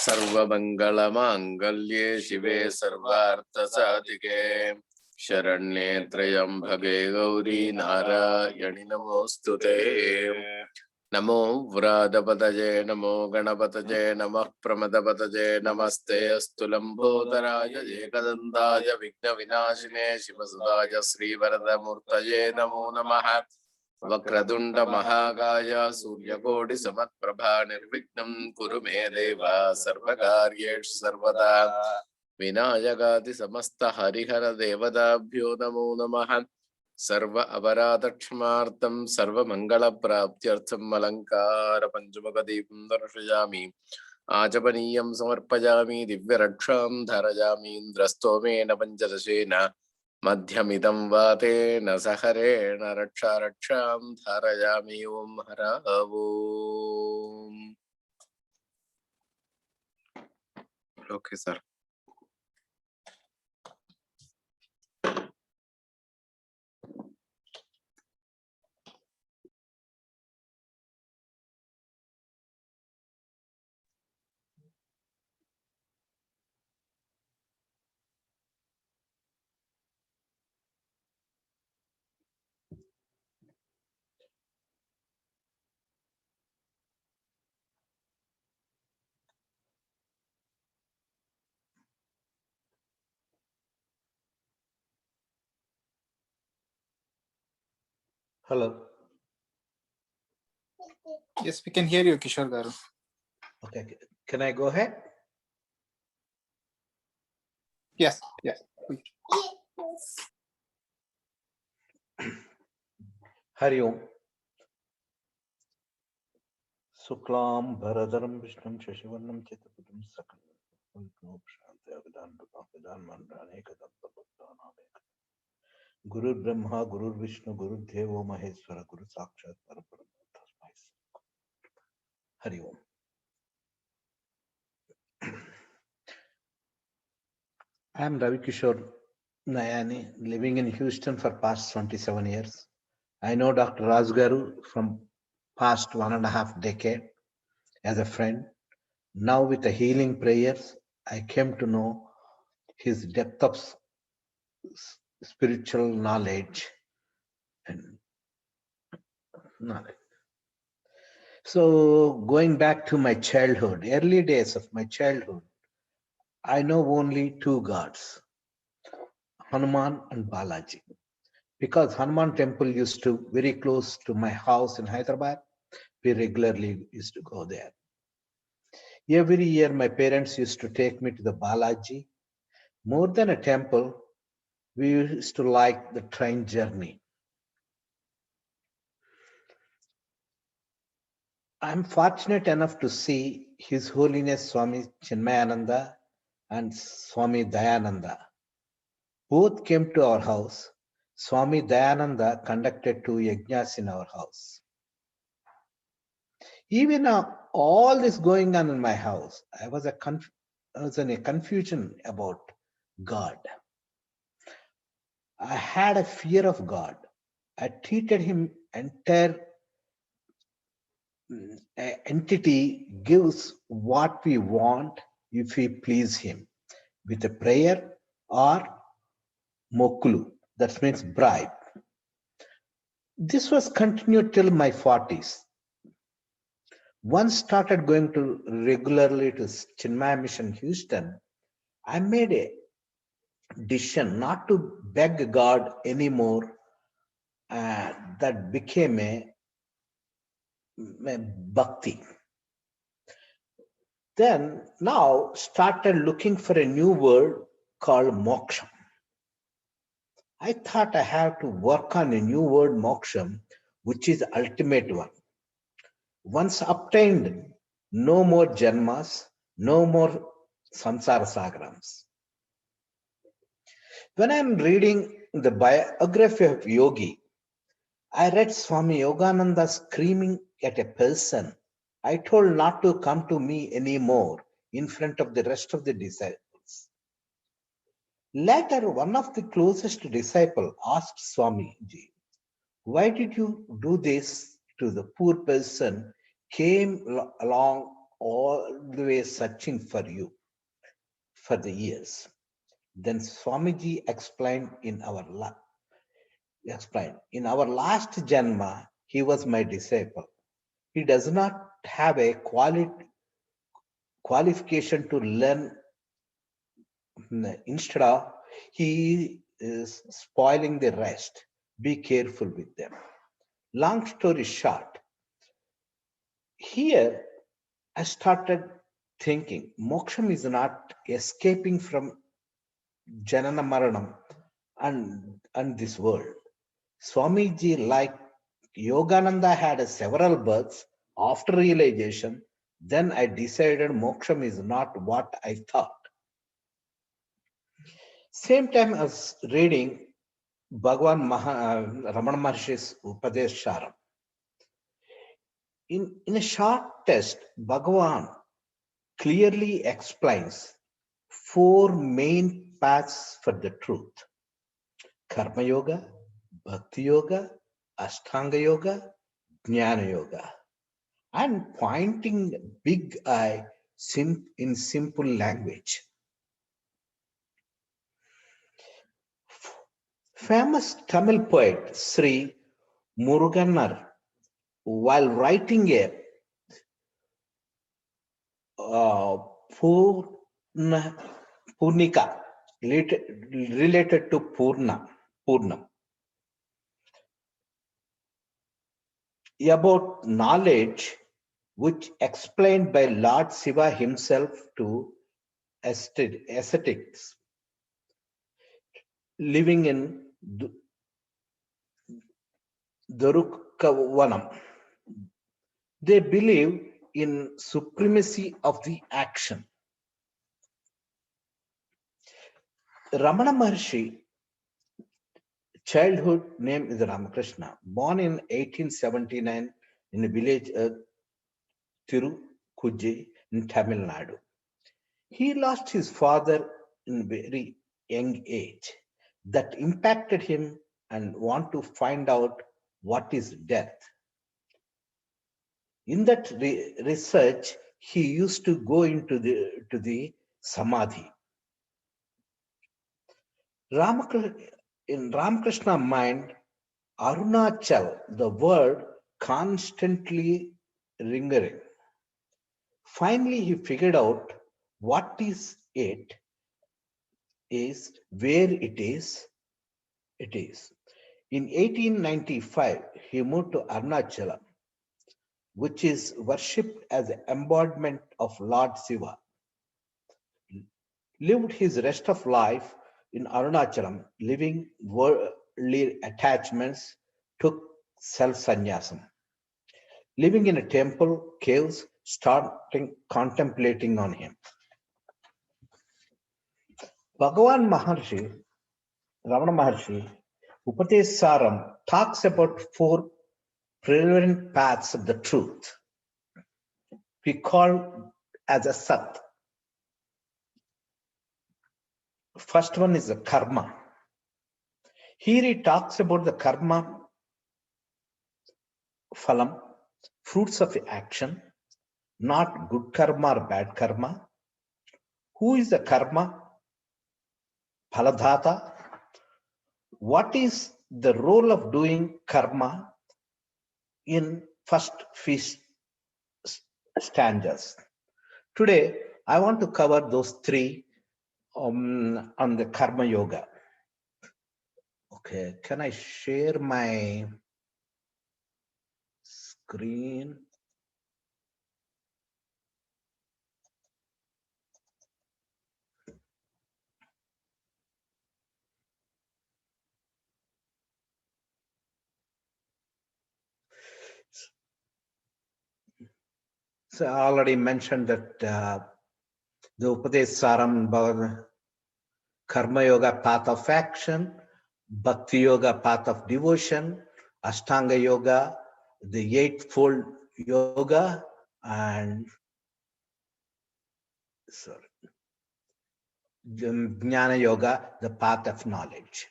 सर्वमंगलमांगल्ये शिवे सर्वार्थसाधिके शरण्ये त्र्यंबके गौरी नारायणि नमोस्तुते। नमो व्रातपतये नमो गणपतये नमः प्रमदपतये नमस्ते अस्तु लंबोदराय एकदन्ताय विघ्नविनाशिने शिवसुताय श्रीवरदमूर्तये नमो नमः। वक्रतुंड महाकाय सूर्यकोटि समप्रभा निर्विघ्नं कुरु मे देव सर्वकार्येषु सर्वदा। विनायकादि समस्त हरिहर देवताभ्यो नमो नमः। सर्व अपराध क्षमार्थं सर्व मंगल प्राप्त्यर्थं अलंकार पंचमुख दीपं दर्शयामि। आचमनीयं समर्पयामि दिव्यरक्षां धारयामि इन्द्रस्तोमेन पञ्चदशेन मध्यमिदं वातेन सहरेण रक्षा रक्षां धारयामि। ओं हर ओम। Okay sir. Hello. Yes, we can hear you, Kishore Garu. Okay, can I go ahead? Yes, yes. Hari Om. Suklam Bharadaram Vishnum Shashivarnam Chetaputam Sakalam Shanti Avidan Avidan Mandane Kadanta Bhattana Guru Brahma Guru Vishnu Guru Devo Maheswara Guru Sakshat Parabrahma. Hari Om. I am Ravi Kishore Nayani, living in Houston for past 27 years. I know Dr. Rajgaru from past 1.5 decade as a friend. Now with the healing prayers, I came to know his depth of spiritual knowledge and knowledge. So going back to my childhood, early days of my childhood, I know only two gods, Hanuman and Balaji. Because Hanuman temple used to very close to my house in Hyderabad, we regularly used to go there. Every year, my parents used to take me to the Balaji. More than a temple, we used to like the train journey. I'm fortunate enough to see His Holiness Swami Chinmayananda and Swami Dayananda. Both came to our house. Swami Dayananda conducted 2 yajnas in our house. Even all this going on in my house, I was in a confusion about God. I had a fear of God. I treated him entire entity gives what we want if we please him with a prayer or mokulu, that means bribe. This was continued till my 40s. Once started going to regularly to Chinmaya Mission Houston, I made a decision not to beg God anymore. That became a bhakti. Then now started looking for a new word called moksha. I thought I have to work on a new word moksha, which is the ultimate one. Once obtained, no more janmas, no more samsara sagarams. When I'm reading the biography of Yogi, I read Swami Yogananda screaming at a person, I told not to come to me anymore in front of the rest of the disciples. Later, one of the closest disciples asked Swamiji, why did you do this to the poor person came along always searching for you for the years. Then Swamiji explained in our last Janma, he was my disciple. He does not have a qualification to learn. Instead of, he is spoiling the rest. Be careful with them. Long story short, here I started thinking moksham is not escaping from Janana Maranam and this world. Swamiji, like Yogananda, had several births after realization. Then I decided moksham is not what I thought. Same time I was reading Ramana Maharshi's Upadesharam. In a short test, Bhagavan clearly explains four main paths for the truth: Karma Yoga, Bhakti Yoga, Ashtanga Yoga, Jnana Yoga, and pointing big eye in simple language. Famous Tamil poet Sri Muruganar, while writing a uh, Purna, Purnika related to Purnam, about knowledge which explained by Lord Shiva himself to ascetics living in Darukkavanam. They believe in supremacy of the action. Ramana Maharshi, childhood name is Ramakrishna, born in 1879 in a village Tirukujji in Tamil Nadu. He lost his father in very young age. That impacted him and want to find out what is death. In that research, he used to go into the samadhi. In Ramakrishna mind, Arunachal, the word constantly lingering. Finally, he figured out what is it is, where it is. In 1895, he moved to Arunachala, which is worshipped as an embodiment of Lord Shiva. Lived his rest of life in Arunachalam, living worldly attachments, took self-sannyasam. Living in a temple, caves, starting contemplating on him. Bhagavan Maharshi, Ramana Maharshi, Upadesaram talks about four prevalent paths of the truth. We call as a Sat. First one is the karma. Here he talks about the karma, phalam, fruits of action, not good karma or bad karma. Who is the karma? Phaladhata. What is the role of doing karma in first few stanzas? Today, I want to cover those three on the karma yoga. Okay, can I share my screen? So I already mentioned that the Upadesaram, Karma Yoga, path of action, Bhakti Yoga, path of devotion, Ashtanga Yoga, the eightfold yoga, and Jnana Yoga, the path of knowledge.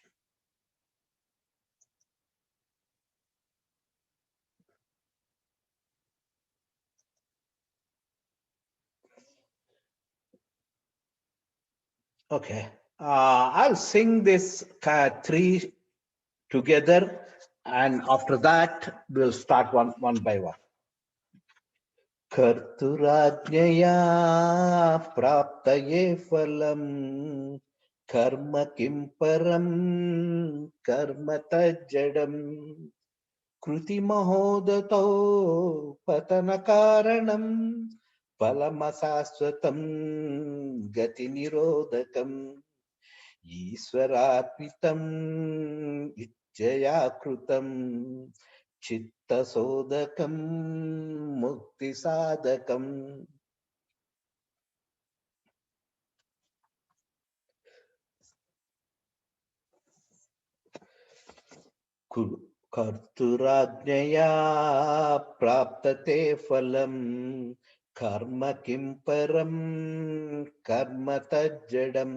Okay. I'll sing this three together, and after that, we'll start one by one. कर्तुराज्ञया प्राप्तये फलम् कर्म किं परं कर्म तज्जडम् कृतिमहोदतो पतनकारणम् फलमशाश्वतम् गतिनिरोधकम् ईश्वरार्पितम् इच्छया कृतम् चित्तशोधकम् मुक्तिसाधकम् कर्तुराज्ञया प्राप्तते फलम् कर्म किं परं कर्म तज्जडम्.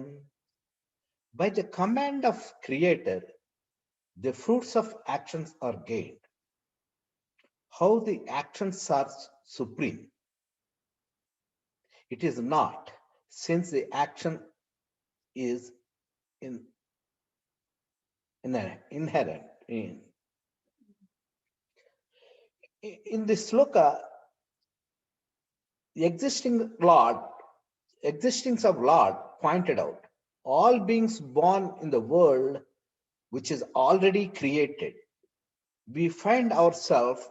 By the command of Creator, the fruits of actions are gained. How the actions are supreme? It is not, since the action is inherent. In this sloka, the existence of Lord pointed out all beings born in the world which is already created. We find ourselves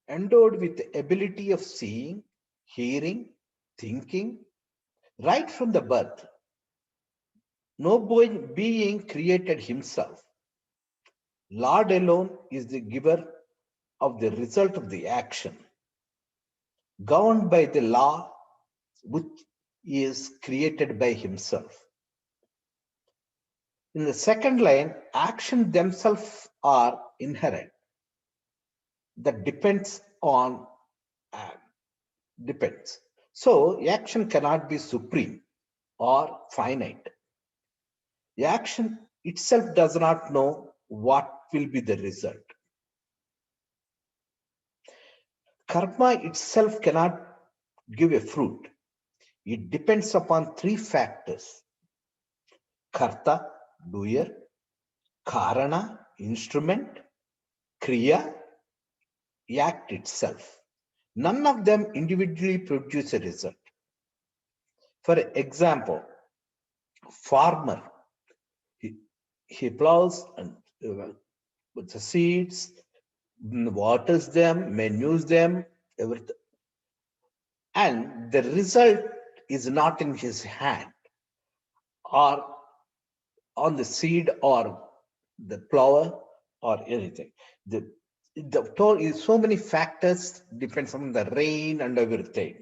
endowed with the ability of seeing, hearing, thinking, right from the birth. No being created himself. Lord alone is the giver of the result of the action, governed by the law which is created by himself. In the second line, action themselves are inherent. That depends. So action cannot be supreme or finite. The action itself does not know what will be the result. Karma itself cannot give a fruit. It depends upon three factors: karta, doer; karana, instrument; kriya, act itself. None of them individually produce a result. For example, farmer, he plows and with the seeds, waters them, manues them, everything. And the result is not in his hand or on the seed or the plower or anything. The so many factors depends on the rain and everything.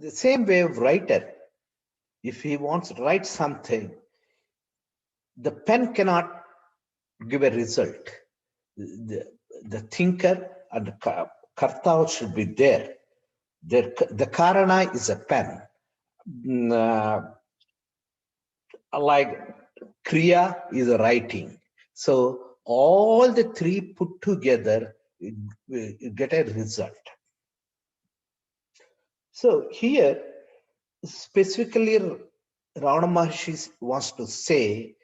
The same way of writer, if he wants to write something, the pen cannot give a result. The thinker and the karta should be there. The karana is a pen. Like kriya is a writing. So all the three put together, you get a result. So here, specifically, Ravana Maharshi wants to say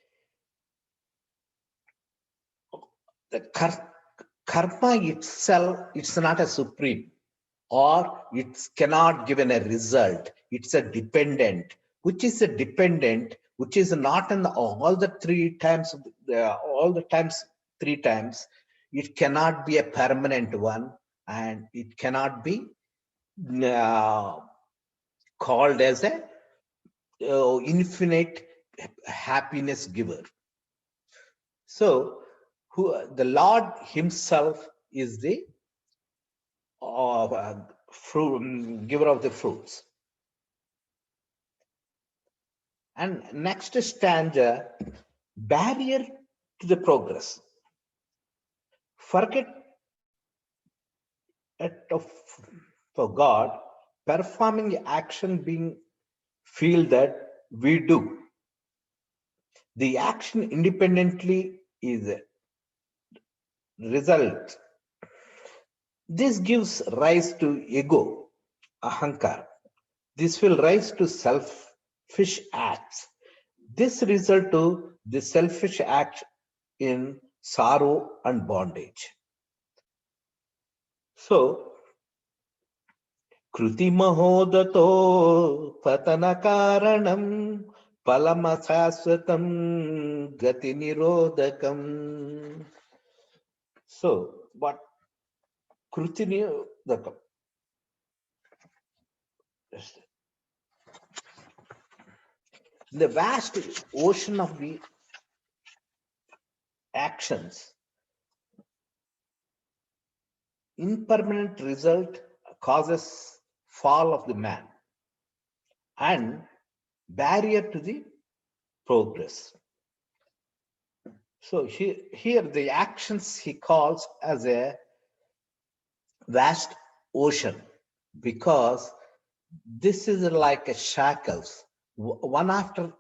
the karma itself, it's not a supreme, or it cannot give a result. It's a dependent. Which is a dependent, which is not in all the three times, three times. It cannot be a permanent one, and it cannot be called as a infinite happiness giver. So, the Lord himself is the giver of the fruits. And next stanza, barrier to the progress. Forget for God, performing action being feel that we do. The action independently is a result. This gives rise to ego, ahankar. This will rise to selfish acts. This result to the selfish act in sorrow and bondage. So, Krutimahodato patana karanam palama saswatam gati nirodakam. So, what Krutimahodakam? The vast ocean of the actions, impermanent result causes fall of the man and barrier to the progress. So here the actions he calls as a vast ocean because this is like a shackles, one after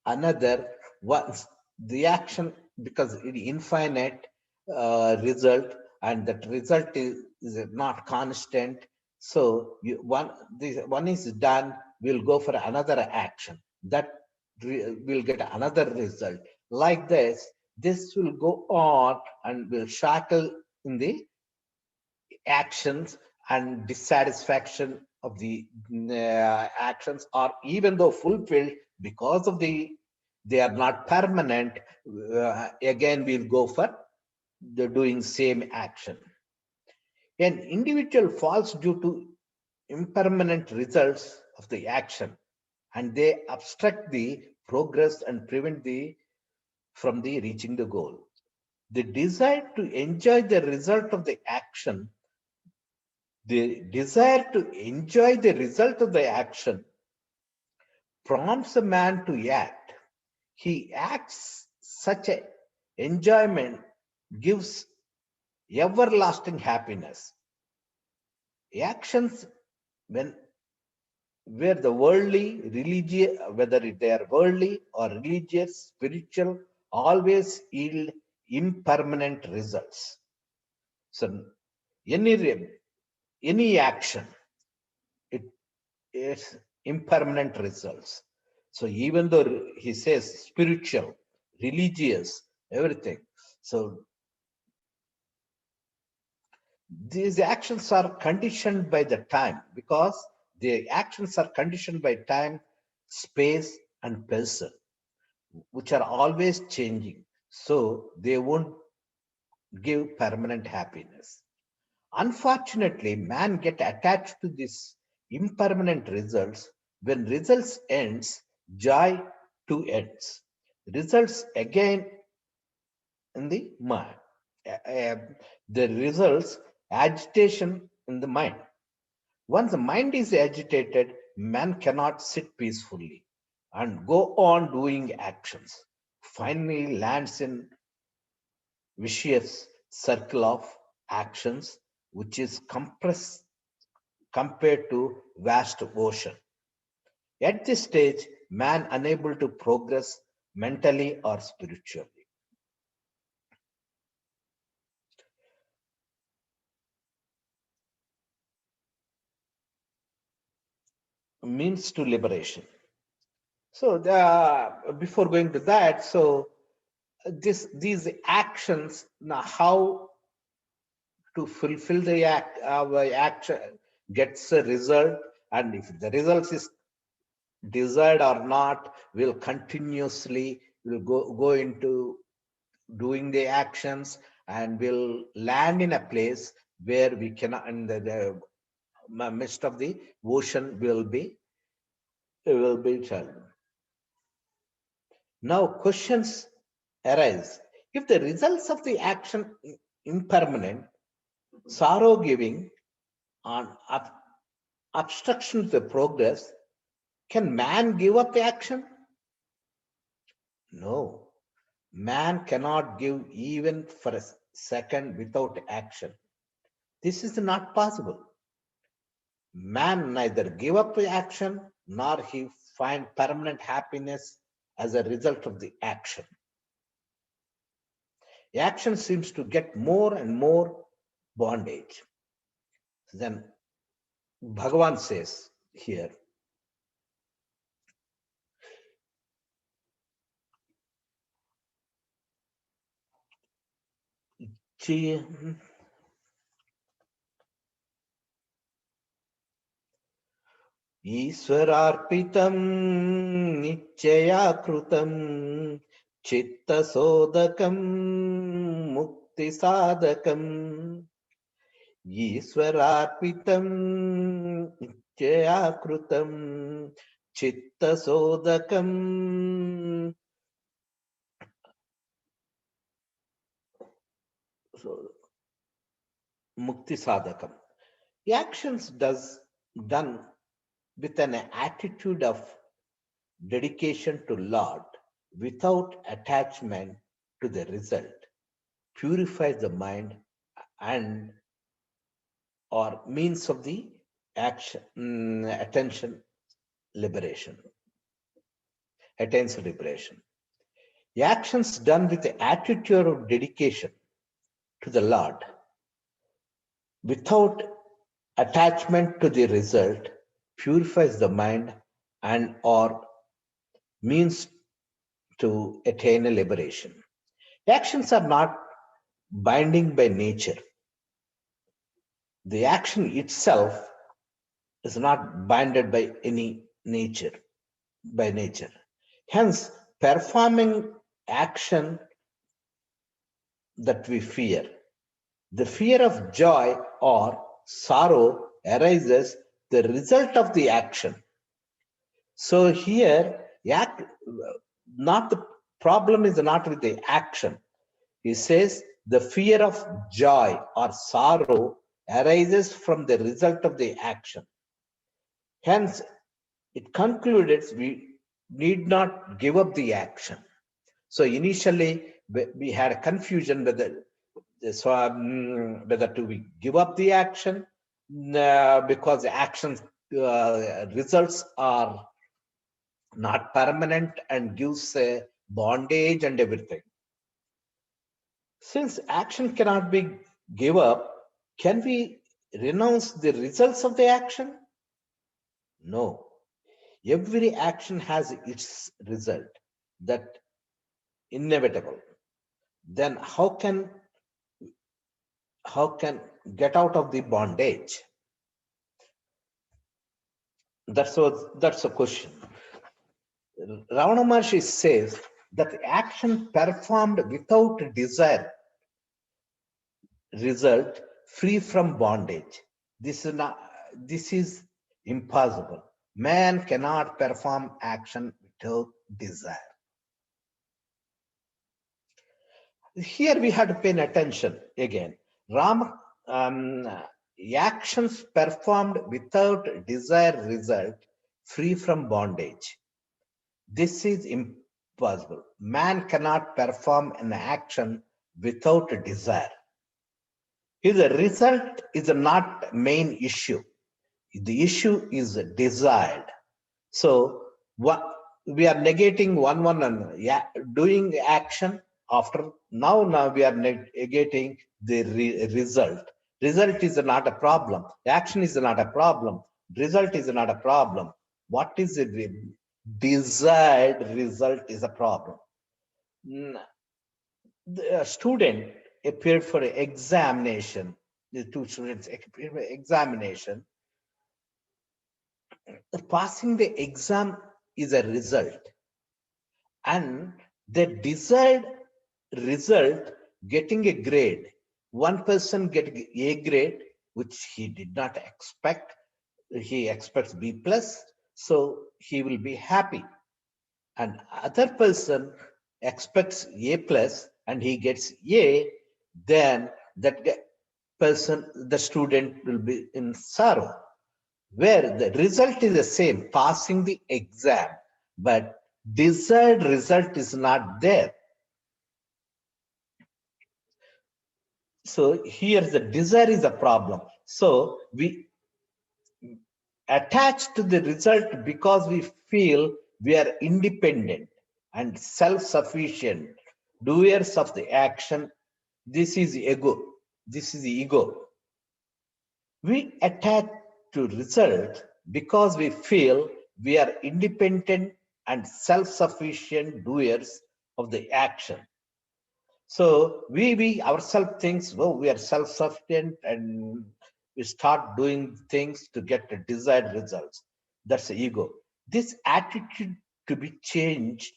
another. Once the action, because it infinite result, and that result is not constant. So one is done, we'll go for another action that will get another result. Like this will go on and will shackle in the actions, and dissatisfaction of the actions are even though fulfilled, because of they are not permanent. Again we'll go for the doing same action. An individual falls due to impermanent results of the action, and they obstruct the progress and prevent the from the reaching the goal. The desire to enjoy the result of the action, the desire to enjoy the result of the action prompts a man to act. He acts, such a enjoyment gives everlasting happiness. Actions when where the worldly, religious, whether they are worldly or religious, spiritual, always yield impermanent results. So any action, it is impermanent results. So even though he says spiritual, religious, everything, so these actions are conditioned by the time, because the actions are conditioned by time, space, and person, which are always changing. So they won't give permanent happiness. Unfortunately, man get attached to these impermanent results. When results ends, joy too ends. Results again in the mind. The results agitation in the mind. Once the mind is agitated, man cannot sit peacefully and go on doing actions. Finally lands in vicious circle of actions, which is compressed compared to vast ocean. At this stage, man unable to progress mentally or spiritually. Means to liberation. So before going to that, so these actions, now how to fulfill the action gets a result, and if the result is desired or not, will continuously will go into doing the actions, and will land in a place where we cannot, in the midst of the ocean will be challenged. Now questions arise. If the results of the action impermanent, sorrow giving, and obstruction to the progress, can man give up the action? No. Man cannot give even for a second without action. This is not possible. Man neither give up the action nor he find permanent happiness as a result of the action. The action seems to get more and more bondage. Then Bhagavan says here, ईश्वरार्पितं निश्चया कृतं चित्तशोधकं मुक्तिसाधकम् ईश्वरार्पितं निश्चया कृतं चित्तशोधकं मुक्तिसाधकम्. Actions done with an attitude of dedication to Lord without attachment to the result purifies the mind and or means of the attention liberation, attains liberation. The actions done with the attitude of dedication to the Lord without attachment to the result purifies the mind and or means to attain a liberation. Actions are not binding by nature. The action itself is not binded by any nature, by nature. Hence, performing action that we fear. The fear of joy or sorrow arises the result of the action. So here, not the problem is not with the action. He says the fear of joy or sorrow arises from the result of the action. Hence, it concluded we need not give up the action. So initially, we had a confusion whether to we give up the action because the action results are not permanent and gives a bondage and everything. Since action cannot be give up, can we renounce the results of the action? No. Every action has its result, that inevitable. Then how can get out of the bondage? That's a question. Ravana Maharshi says that action performed without desire result free from bondage. This is impossible. Man cannot perform action without desire. Here we have to pay attention again. Actions performed without desire result free from bondage. This is impossible. Man cannot perform an action without desire. His result is not main issue. The issue is desired. So what we are negating one and doing action after now we are negating the result. Result is not a problem. Action is not a problem. Result is not a problem. What is the desired result is a problem. The student appeared for examination. The two students appeared for examination. Passing the exam is a result, and the desired result, getting a grade. One person getting A grade, which he did not expect. He expects B plus, so he will be happy. And other person expects A plus and he gets A, then that person, the student, will be in sorrow. Where the result is the same, passing the exam, but desired result is not there. So here the desire is a problem. So we attach to the result because we feel we are independent and self-sufficient doers of the action. This is ego. This is the ego. We attach to result because we feel we are independent and self-sufficient doers of the action. So we ourselves thinks, oh, we are self-sufficient, and we start doing things to get the desired results. That's the ego. This attitude to be changed.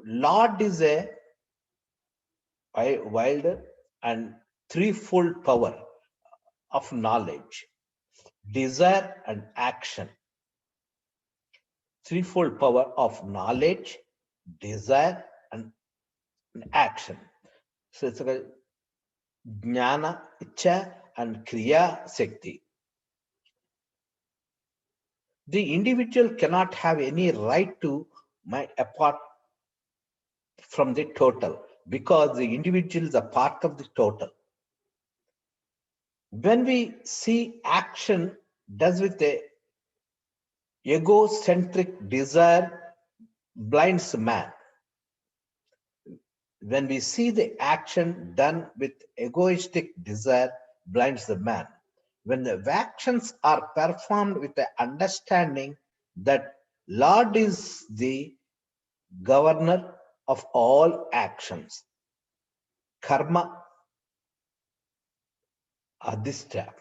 Lord is a wilder and threefold power of knowledge, desire, and action. Threefold power of knowledge, desire, and action. So it's like jnana, icha, and kriya sekti. The individual cannot have any right to mind apart from the total, because the individual is a part of the total. When we see action does with a egocentric desire blinds man. When we see the action done with egoistic desire blinds the man. When the actions are performed with the understanding that Lord is the governor of all actions, karma adhishta,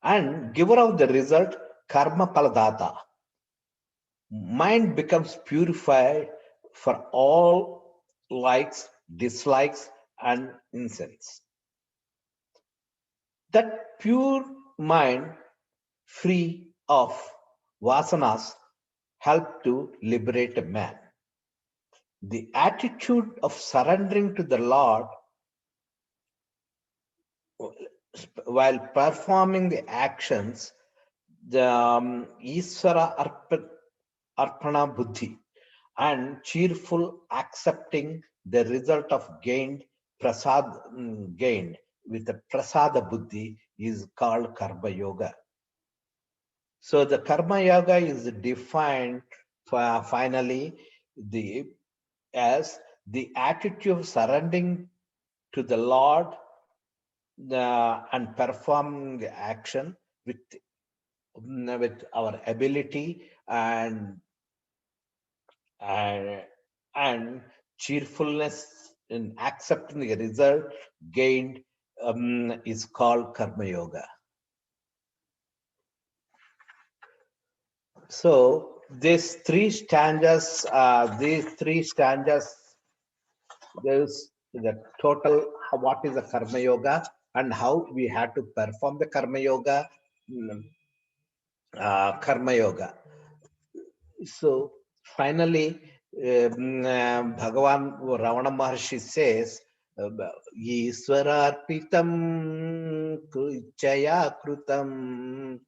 and giver of the result, karma paladata, mind becomes purified for all likes, dislikes, and incense. That pure mind, free of vasanas, help to liberate a man. The attitude of surrendering to the Lord while performing the actions, the Isvara Arpana Buddhi, and cheerful accepting the result of gained with the Prasada Buddhi is called Karma Yoga. So the Karma Yoga is defined finally as the attitude of surrendering to the Lord and performing the action with our ability and cheerfulness in accepting the result gained is called Karma Yoga. So these three stanzas, there's the total what is the Karma Yoga and how we had to perform the Karma Yoga. Karma Yoga. So finally, Bhagavan Ravana Maharshi says, Iswararpitam Chaya Krutam.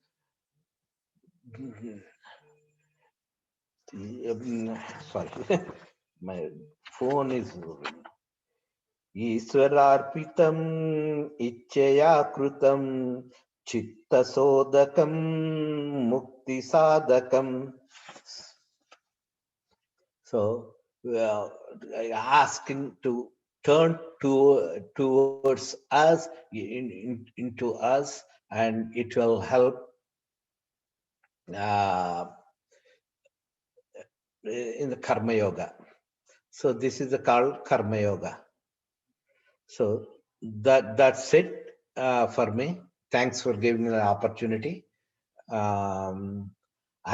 Sorry, my phone is moving. Iswararpitam Ichaya Krutam Chitta Sodakam Mukti Sadakam. So asking to turn towards us, into us, and it will help in the Karma Yoga. So this is called Karma Yoga. So that's it for me. Thanks for giving me the opportunity. I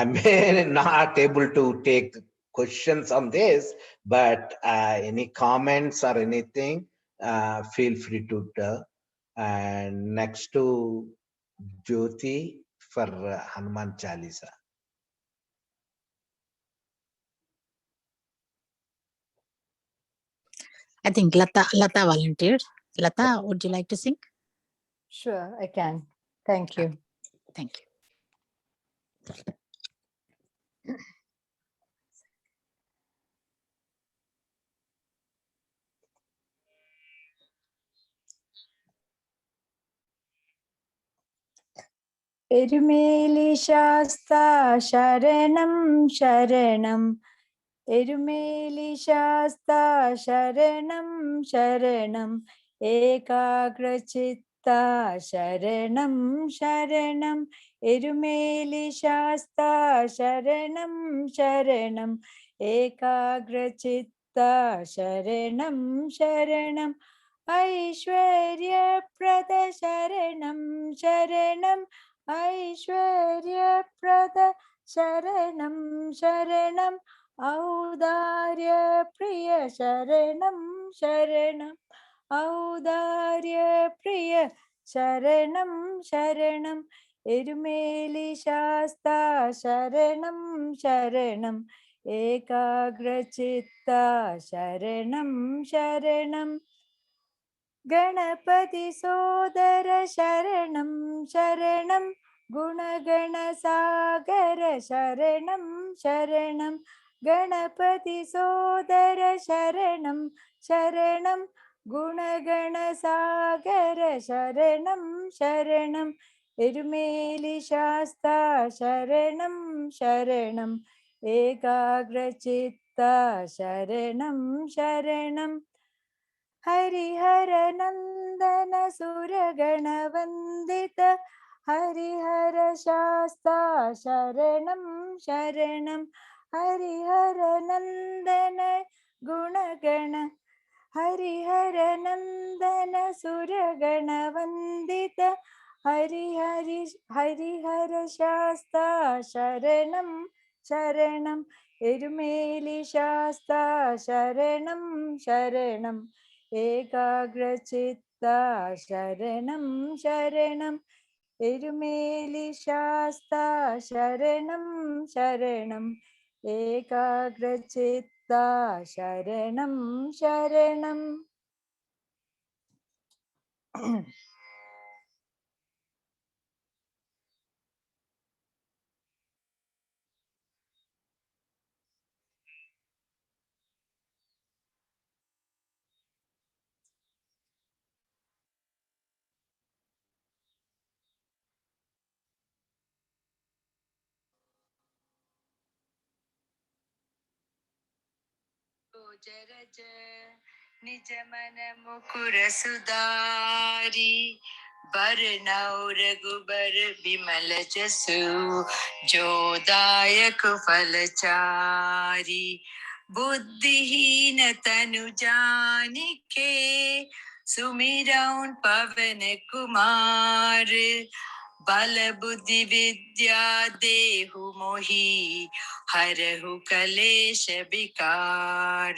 may not able to take questions on this, but any comments or anything, feel free to tell. And next to Jyoti for Hanuman Chalisa. I think Lata volunteered. Lata, would you like to sing? Sure, I can. Thank you. Thank you. Erumeli Shasta Sharanam Sharanam. Erumeli Shasta Sharanam Sharanam. Ekagrachitta Sharanam Sharanam. Erumeli Shasta Sharanam Sharanam. Ekagrachitta शास्ता शरणं शरणं ऐश्वर्यप्रद शरणं शरणं ऐश्वर्यप्रद शरणं शरणं औदार्यप्रिय शरणं शरणं औदार्यप्रिय शरणं शरणं एरुमेलि शास्ता शरणं शरणं एकाग्रचित्ता शरणं शरणं गणपति सोदर शरणं शरणं गुणगणसागर शरणं शरणं गणपति सोदर शरणं शरणं गुणगणसागर शरणं शरणं एरुमेलि शास्ता शरणं शरणं एकाग्रचित्ता शरणं शरणं हरिहर नन्दन सुरगणवन्दित हरिहर शास्ता शरणं शरणं हरिहर नन्दन गुणगण हरिहर नन्दन सुरगणवन्दित हरिहर शास्ता शरणं शरणं एरुमेलि शास्ता शरणं शरणं एकाग्रचित्ता शरणं शरणं एरुमेलि शास्ता शरणं शरणं एकाग्रचित्ता शरणं शरणं जरज निज मन मुकुर सुधारी बरनौ रघुबर बिमल जसु जो दायक फलचारी बुद्धिहीन तनु जानिके सुमिरौं पवन कुमार बल बुद्धि विद्या देहु मोहि हरहु कलेश विकार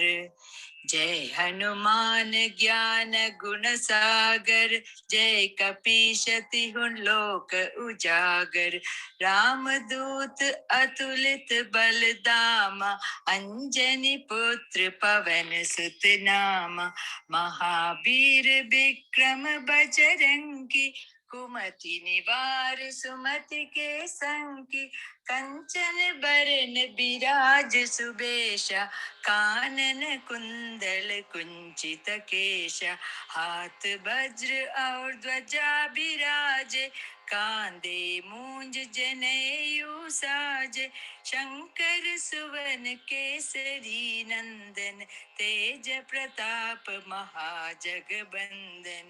जय हनुमान ज्ञान गुण सागर जय कपीशति लोक उजागर रामदूत अतुलित बलदामा अंजनी पुत्र पवन सुत नामा महावीर विक्रम बजरंगी कुमति निवार सुमति के संगी कंचन बरन बिराज सुबेशा कानन कुंडल कुंचित केशा हाथ वज्र और ध्वजा बिराजे कांधे मूंज जनेऊ साजे शंकर सुवन केसरी नंदन तेज प्रताप महाजगबंदन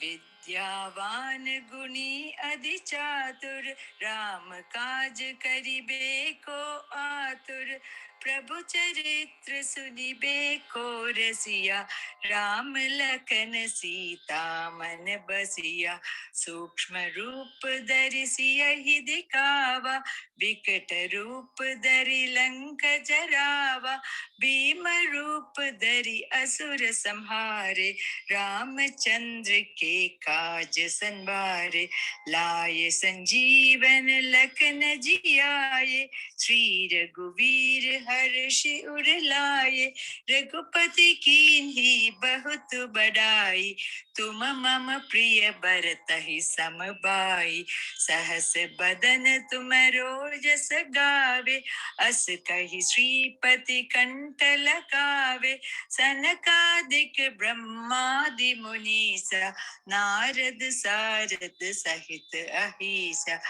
विद्यावान गुणी अधि चातुर राम काज करिबे को आतुर प्रभु चरित्र सुनिबे को रसिया राम लखन सीता मन बसिया सूक्ष्म रूप धरि सियहि दिखावा विकट रूप धरि लंक जरावा भीम रूप धरि असुर संहारे रामचंद्र के काज संवारे लाए संजीवन लखन जियाए श्री रघुवीर हर्षि उर लाए रघुपति कीन्ही बहुत बड़ाई तुम मम प्रिय भरतहि सम भाई सहस बदन तुम रोजस गावे अस कहि श्रीपति कंठ लगावे सनकादिक ब्रह्मादि मुनीसा नारद सारद सहित अहिसा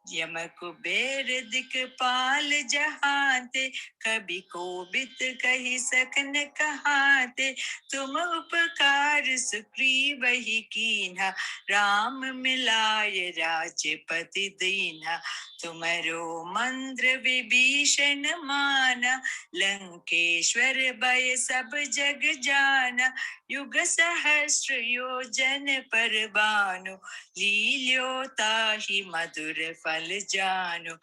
यम कुबेर दिक्पाल जहाते, कभी कोबित कही सकन कहाते। तुम उपकार सुग्रीव ही कीन्हा, राम मिलाय राजपति दीन्हा। तुमरो मंत्र विभीषण माना, लंकेश्वर भय सब जग जाना। युग सहस्र योजन पर भानु, लील्यो ताहि मधुर फल जानु।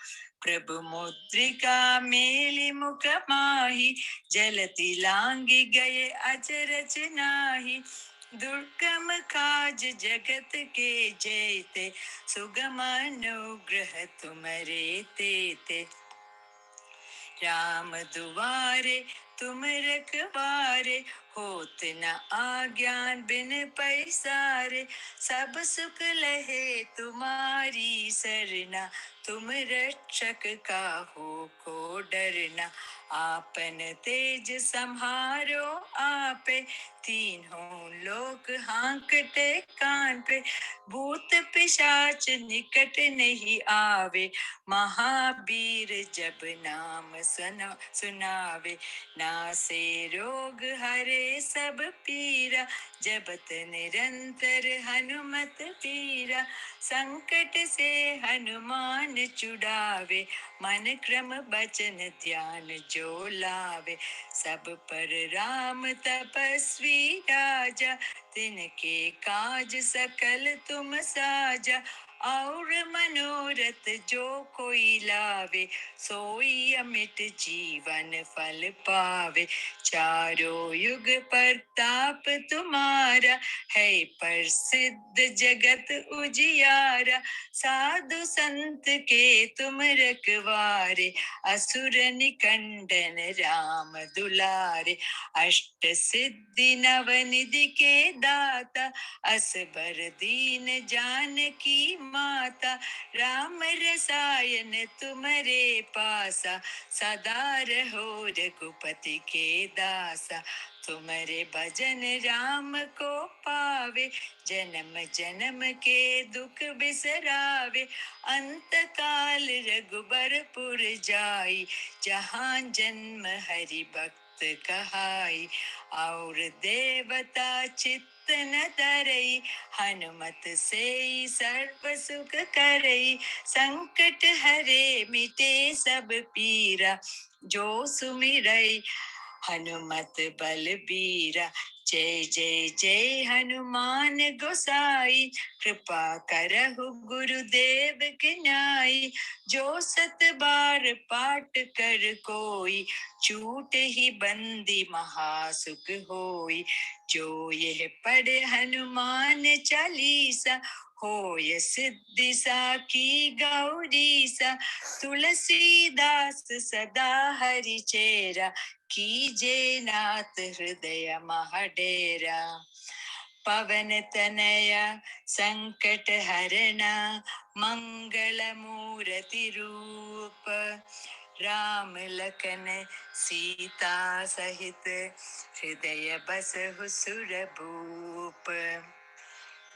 प्रभु मुद्रिका मेलि मुख माहि, जलति लांघि गए अचरज नाही। दुर्गम काज जगत के जेते, सुगम अनुग्रह तुम्हारे तेते। राम दुआरे तुम रखवारे, होत न आज्ञान बिन पैसारे। सब सुख लहे तुम्हारी सरना, तुम रक्षक काहू को डरना। आपन तेज सम्हारो आपे, तीनों लोक हांकते कान पे। भूत पिशाच निकट नहीं आवे, महावीर जब नाम सुनावे। नासे रोग हरे सब पीरा, जपत निरंतर हनुमत पीरा। संकट से हनुमान छुड़ावे, मन क्रम बचन ध्यान जो लावे। सब पर राम तपस्वी राजा, तिनके काज सकल तुम साजा। और मनोरथ जो कोई लावे, सोई अमित जीवन फल पावे। चारों युग परताप तुम्हारा, है प्रसिद्ध जगत उजियारा। साधु संत के तुम रखवारे, असुर निकंदन राम दुलारे। अष्ट सिद्धि नव निधि के दाता, असबर दीन जानकी माता। राम रसायन तुम्हारे पासा, सदा रहो रघुपति के दासा। तुम्हारे भजन राम को पावे, जन्म जन्म के दुख बिसरावे। अंत काल रघुबरपुर जाई, जहाँ जन्म हरि भक्त कहाई। और देवता चित्त न धरई, हनुमत से सर्व सुख करई। संकट हरे मिटे सब पीरा, जो सुमिरई हनुमत बलबीरा। जय जय जय हनुमान गोसाई, कृपा करहु गुरुदेव की नाई। जो सत बार पाठ कर कोई, छूट ही बंदी महासुख होई। जो यह पढ़े हनुमान चालीसा, होय सिद्धि साखी गौरीसा। तुलसीदास सदा हरि चेरा, कीजे नाथ हृदय महडेरा। पवन तनया संकट हरना, मंगल मूर्ति रूप। राम लखन सीता सहित, हृदय बसहु सुरभूप।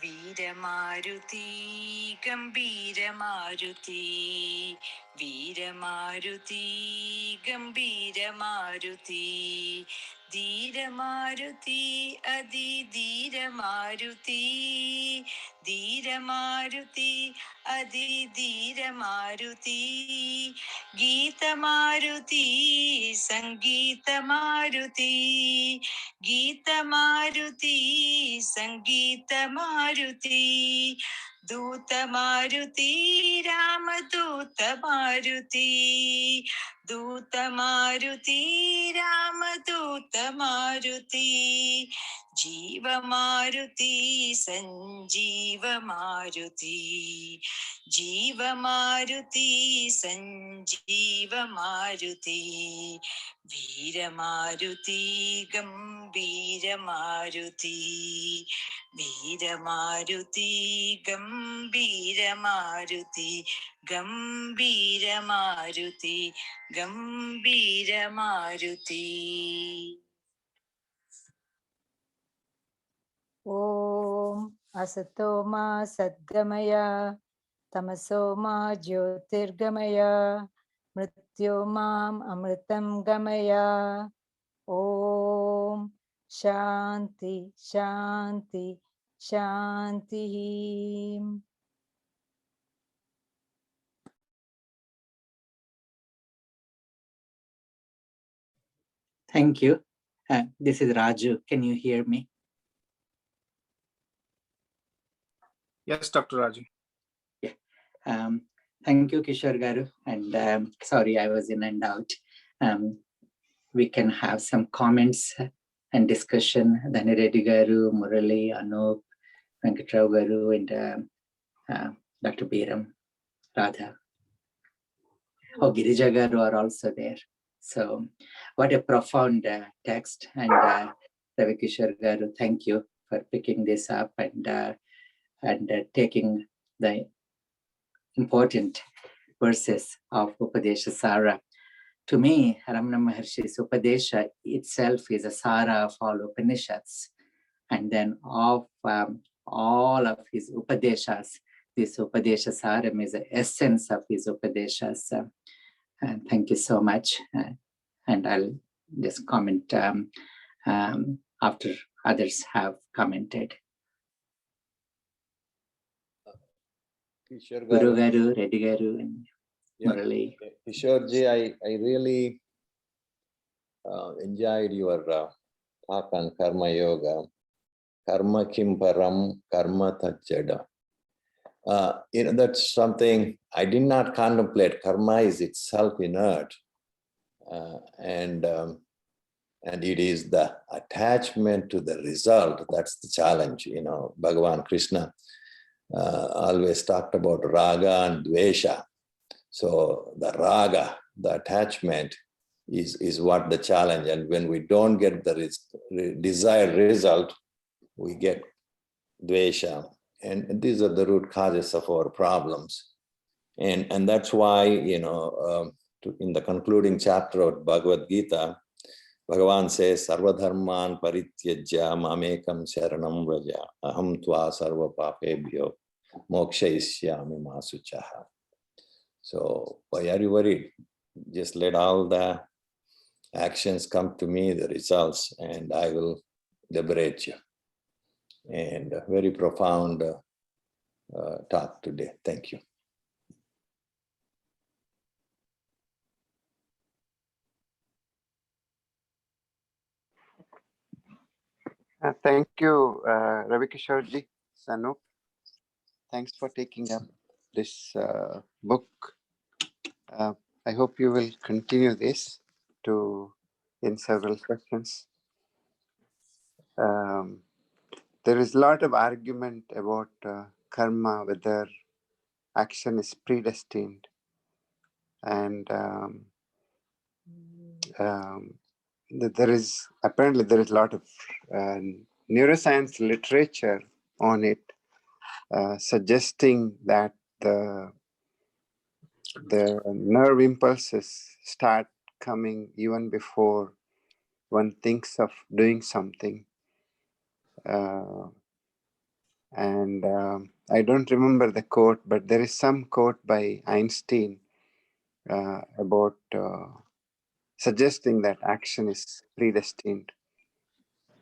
वीर मारुति गंभीर मारुति, वीर मारुति गंभीर मारुति। धीर मारुति अति धीर मारुति, धीर मारुति अति धीर मारुति। गीत मारुति संगीत मारुति, गीत मारुति संगीत मारुति। दूत मारुति राम दूत मारुति, दूत मारुति राम दूत मारुति। जीव मारुति संजीव मारुति, जीव मारुति संजीव मारुति। वीर मारुति गंभीर मारुति, वीर मारुति गंभीर मारुति। गंभीर मारुति गंभीर मारुति। ॐ असतो मा सद्गमय, Tamaso ma jyotirgamaya. Mrityomam amritam gamaya. Om Shanti Shanti Shanti. Thank you. This is Raju. Can you hear me? Yes, Dr. Raju. Thank you, Kishore Garu. And sorry, I was in and out. We can have some comments and discussion. Dhani Reddy Garu, Murali, Anup, Venkatrao Garu, and Dr. Biram, Radha. Oh, Girija Garu are also there. So what a profound text. And Ravi Kishore Garu, thank you for picking this up and taking the important verses of Upadesha Sara. To me, Ramana Maharshi's Upadesha itself is a Sara of all Upanishads. And then of all of his Upadeshas, this Upadesha Saram is the essence of his Upadeshas. And thank you so much. And I'll just comment after others have commented. Guru Garu, Reddy Garu, and Murali. Kishore I really enjoyed your talk on Karma Yoga. Karma Kim Param, Karma Tajjada. That's something I did not contemplate. Karma is itself inert. And it is the attachment to the result that's the challenge. Bhagavan Krishna always talked about raga and dvesha. So the raga, the attachment, is what the challenge. And when we don't get the desired result, we get dvesha. And these are the root causes of our problems. And that's why, in the concluding chapter of Bhagavad Gita, Bhagavan says, Sarvadharman parityajya mamekam sharanam vraja aham tva sarva papebhyo mokshayishyami ma suchaha. So why are you worried? Just let all the actions come to me, the results, and I will liberate you. And a very profound talk today. Thank you. Thank you, Ravi Kishore Sanu. Thanks for taking up this book. I hope you will continue this in several sessions. There is a lot of argument about karma, whether action is predestined. And there is a lot of neuroscience literature on it, suggesting that the nerve impulses start coming even before one thinks of doing something. And I don't remember the quote, but there is some quote by Einstein about suggesting that action is predestined.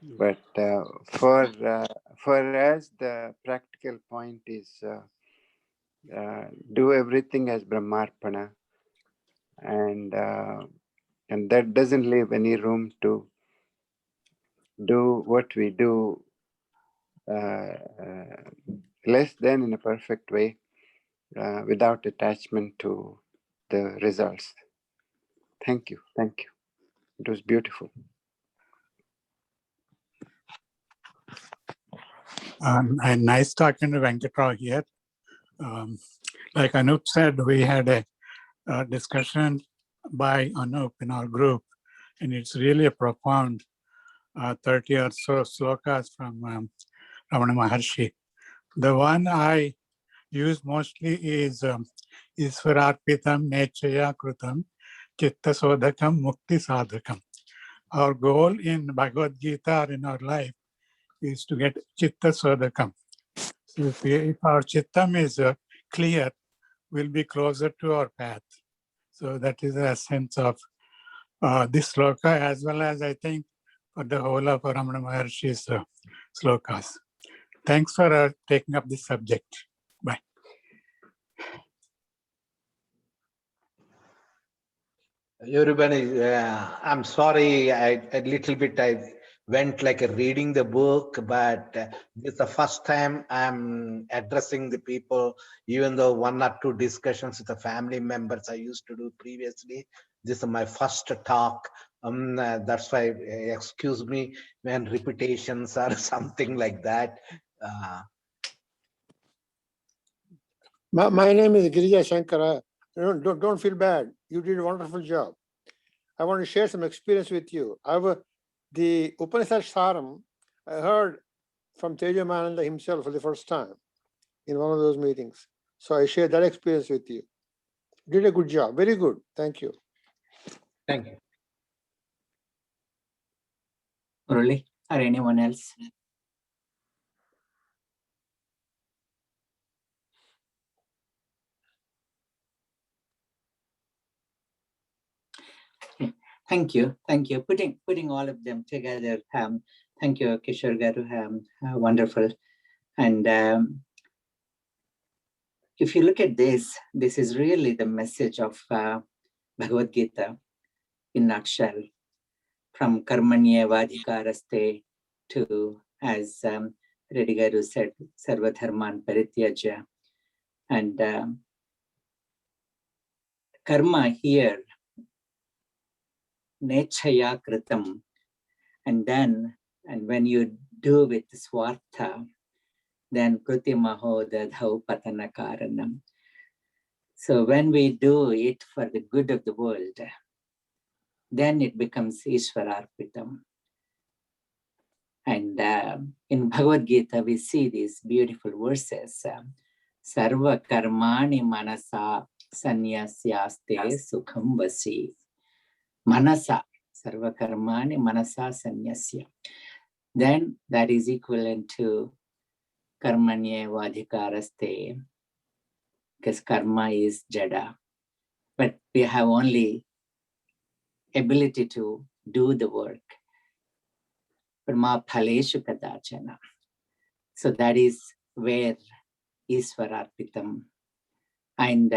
But for us, the practical point is do everything as Brahmarpana, and that doesn't leave any room to do what we do less than in a perfect way, without attachment to the results. Thank you. It was beautiful. And nice talking to Venkatrao here. Like Anup said, we had a discussion by Anup in our group, and it's really a profound 30 or so slokas from Ramana Maharshi. The one I use mostly is Isvararpitam Nechaya Krutam Chitta Sodhakam Mukti Sadhakam. Our goal in Bhagavad Gita or in our life is to get Chitta Sodhakam. So if our Chittam is clear, we'll be closer to our path. So that is the essence of this sloka, as well as I think for the whole of Ramana Maharshi's slokas. Thanks for taking up this subject. Bye. Everybody, I'm sorry, I went like reading the book, but this is the first time I'm addressing the people, even though 1 or 2 discussions with the family members I used to do previously. This is my first talk. That's why, excuse me when repetitions or something like that. My name is Girija Shankara. Don't feel bad. You did a wonderful job. I want to share some experience with you. The Upanishad Saram, I heard from Tejamananda himself for the first time in one of those meetings. So I share that experience with you. Did a good job. Very good. Thank you. Thank you. Murali or anyone else? Thank you. Putting all of them together. Thank you, Kishore Garu. Wonderful. And if you look at this is really the message of Bhagavad Gita in nutshell, from Karmanyevadhikaraste to, as Reddy Garu said, Sarvadharman Parityaja. And karma here, H.E.A.L.ing Kritam, and when you do with swartha, then Kriti Mahodadhau Patana Karanam. So when we do it for the good of the world, then it becomes Ishwararpitam. And in Bhagavad Gita, we see these beautiful verses. Sarva karmani manasa sanyasyaste sukham vasi. Manasa, sarva karmani manasa sanyasya. Then that is equivalent to karmanyevadhikaraste, because karma is jada. But we have only ability to do the work. Brahma phaleshu kadachana. So that is where Iswararpitam. And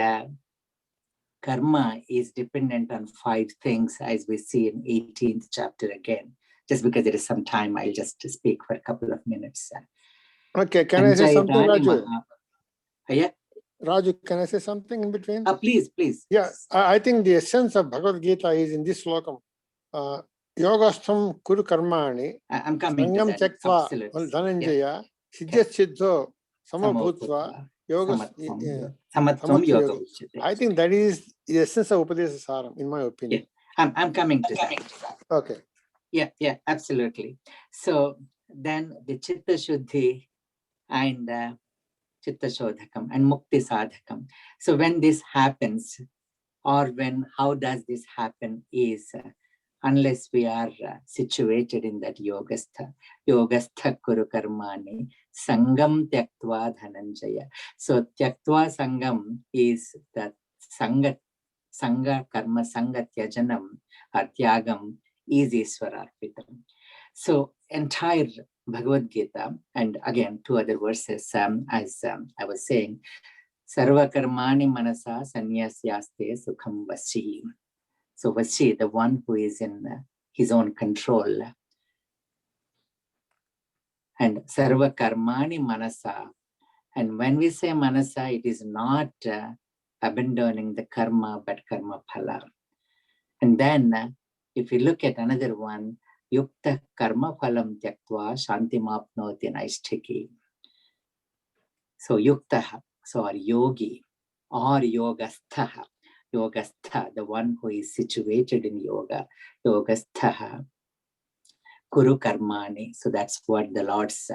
karma is dependent on 5 things, as we see in 18th chapter again. Just because there is some time, I'll just speak for a couple of minutes. Okay, can I say something, Raju? Yeah. Raju, can I say something in between? Please. Yeah, I think the essence of Bhagavad Gita is in this slokam. Yogastham kuru karmani. I'm coming to that. Tyaktva dhananjaya siddhya samabhutva yoga. Samatvam yoga. I think that is the essence of Upadesha Saram, in my opinion. Yeah. I'm coming to that. Okay. Yeah, absolutely. So then the Chitta Shuddhi and Chitta Shodhakam and Mukti Sadhakam. So when this happens, or how does this happen is, unless we are situated in that yogastha kuru karmani, sangam tyaktva dhananjaya. So tyaktva sangam is that sangha karma, sangha tyajanam or tyagam is Iswararpitam. So entire Bhagavad Gita, and again 2 other verses, as I was saying, Sarva karmani manasa sanyasyaste sukham vasi. So vasi, the one who is in his own control. And sarva karmani manasa. And when we say manasa, it is not abandoning the karma, but karma phala. And then if you look at another one, yukta karma phalam tyaktva shantimapnoti naisthiki. So yuktaha, so or yogi or yogastha, the one who is situated in yoga, yogastha kuru karmani. So that's what the Lord's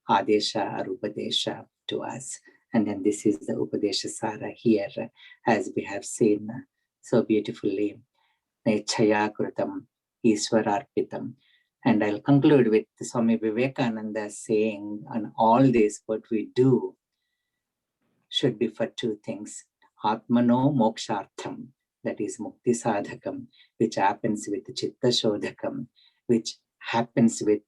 adesha or upadesha to us. And then this is the Upadesha Sara here, as we have seen so beautifully. H.E.A.L.ing Kritam Iswararpitam. And I'll conclude with Swami Vivekananda saying, on all this, what we do should be for two things. Atmano mokshartham, that is mukti sadhakam, which happens with chitta shodhakam, which happens with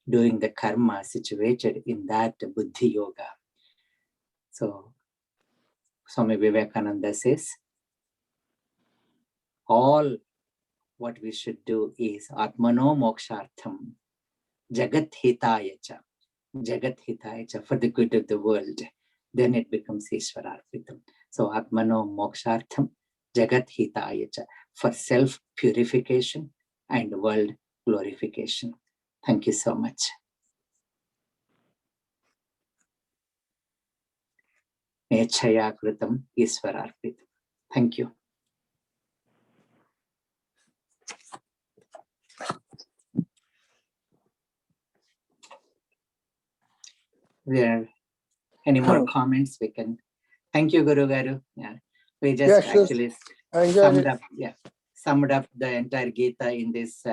doing the karma situated in that buddhi yoga. So Swami Vivekananda says, all what we should do is Atmano mokshartham, jagat hitayacha, for the good of the world. Then it becomes Ishwararpitam. So Atmano mokshartham, jagat hitayacha, for self-purification and world glorification. Thank you so much. H.E.A.L.ing kritam Ishwararpitam. Thank you. There any more comments we can? Thank you, Guru Garu. Yeah, we just actually summed up the entire Gita in this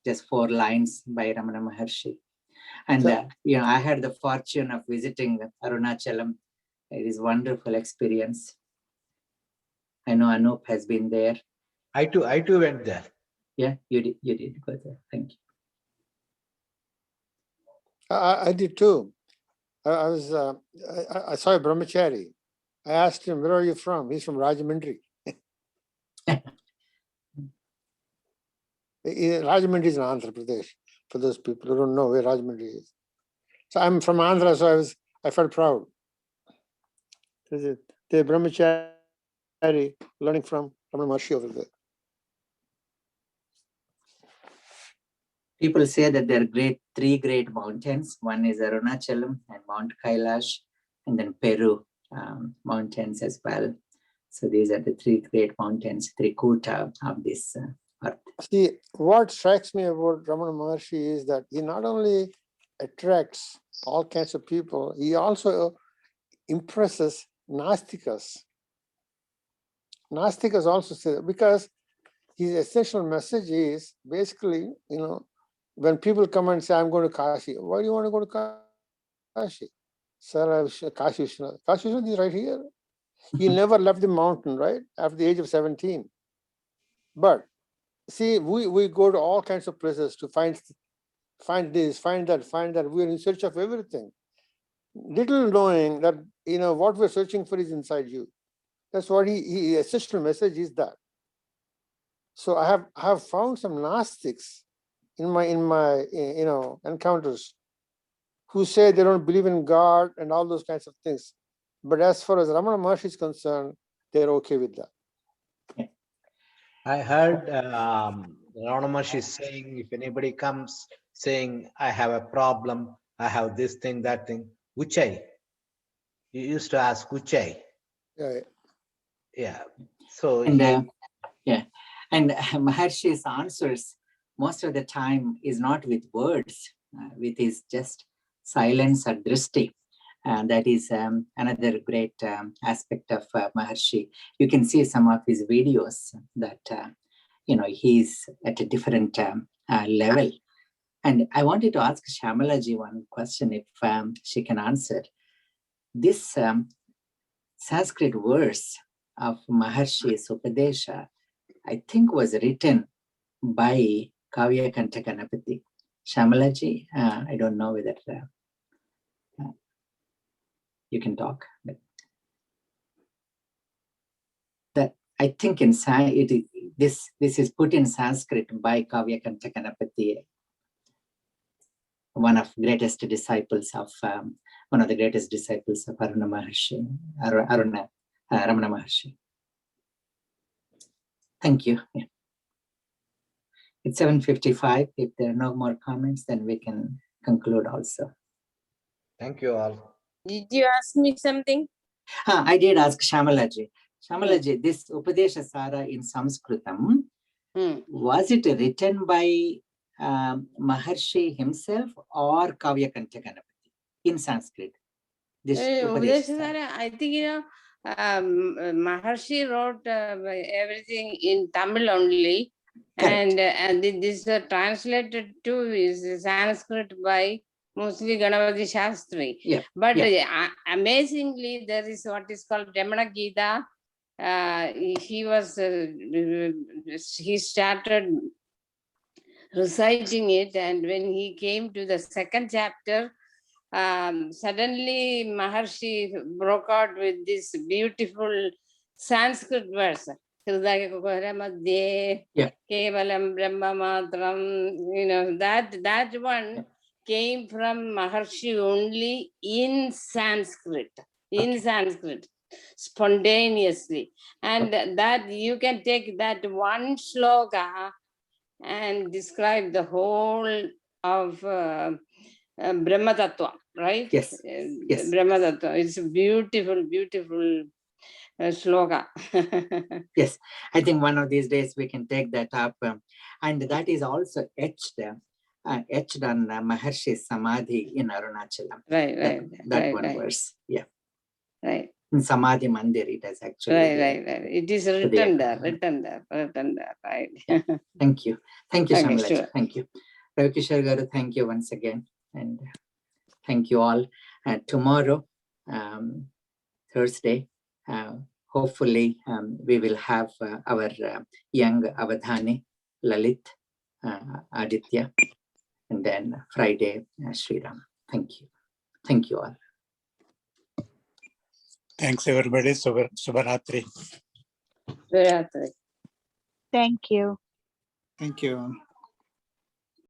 just 4 lines by Ramana Maharshi. And I had the fortune of visiting Arunachalam. It is a wonderful experience. I know Anup has been there. I too went there. Yeah, you did go there. Thank you. I did too. I saw a brahmachari. I asked him, where are you from? He's from Rajahmundry. Rajahmundry is in Andhra Pradesh, for those people who don't know where Rajahmundry is. So I'm from Andhra, so I felt proud. The brahmachari learning from Ramana Maharshi over there. People say that there are 3 great mountains. One is Arunachalam and Mount Kailash, and then Peru mountains as well. So these are the 3 great mountains, Trikuta of this earth. See, what strikes me about Ramana Maharshi is that he not only attracts all kinds of people, he also impresses Nastikas. Nastikas also say, because his essential message is basically, when people come and say, I'm going to Kashi, why do you want to go to Kashi? Sir, Kashi Vishwanath. Kashi Vishwanath is right here. He never left the mountain, right? After the age of 17. But see, we go to all kinds of places to find this, find that. We're in search of everything. Little knowing that, what we're searching for is inside you. That's what his essential message is that. So I have found some Gnostics in my encounters who say they don't believe in God and all those kinds of things. But as far as Ramana Maharshi is concerned, they're okay with that. I heard Ramana Maharshi saying, if anybody comes saying, I have a problem, I have this thing, that thing, Uchai. You used to ask Uchai. Yeah. So and and Maharshi's answers most of the time is not with words, with his just silence or drishti. And that is another great aspect of Maharshi. You can see some of his videos that, he's at a different level. And I wanted to ask Shyamalaji one question, if she can answer. This Sanskrit verse of Maharshi's Upadesha, I think was written by Kavya Kanta Ganapati. Shyamalaji, I don't know whether you can talk. But that I think in this is put in Sanskrit by Kavya Kanta Ganapati, one of the greatest disciples of Ramana Maharshi. Thank you. Yeah. It's 7:55. If there are no more comments, then we can conclude also. Thank you all. Did you ask me something? I did ask Shyamalaji. Shyamalaji, this Upadesha Sara in Sanskritam, was it written by Maharshi himself or Kavya Kanta Ganapati in Sanskrit? This Upadesha Sara, I think, Maharshi wrote everything in Tamil only. Correct. And this translated to is Sanskrit by mostly Ganapati Shastri. Yeah, But yeah. amazingly, there is what is called Ramana Gita. He started reciting it, and when he came to the second chapter, suddenly Maharshi broke out with this beautiful Sanskrit verse. Yeah. Kevalam Brahma Matram, that one came from Maharshi only in Sanskrit, spontaneously. And that you can take that one shloka and describe the whole of Brahma Tattva, right? Yes, yes. Brahma Tattva. It's a beautiful, beautiful sloka. Yes, I think one of these days we can take that up. And that is also etched on Maharshi's Samadhi in Arunachalam. Right. That one verse. Yeah. Right. In Samadhi Mandir, it is actually. Right. It is written there. Right. Thank you. Thank you, Okay, Shamila. sure. Thank you. Ravi Kishore Garu, thank you once again. And thank you all. Tomorrow, Thursday, hopefully we will have our young Avadhani, Lalit, Aditya, and then Friday, Sriram. Thank you. Thank you all. Thanks, everybody. Subharatri. Right. Thank you. Thank you.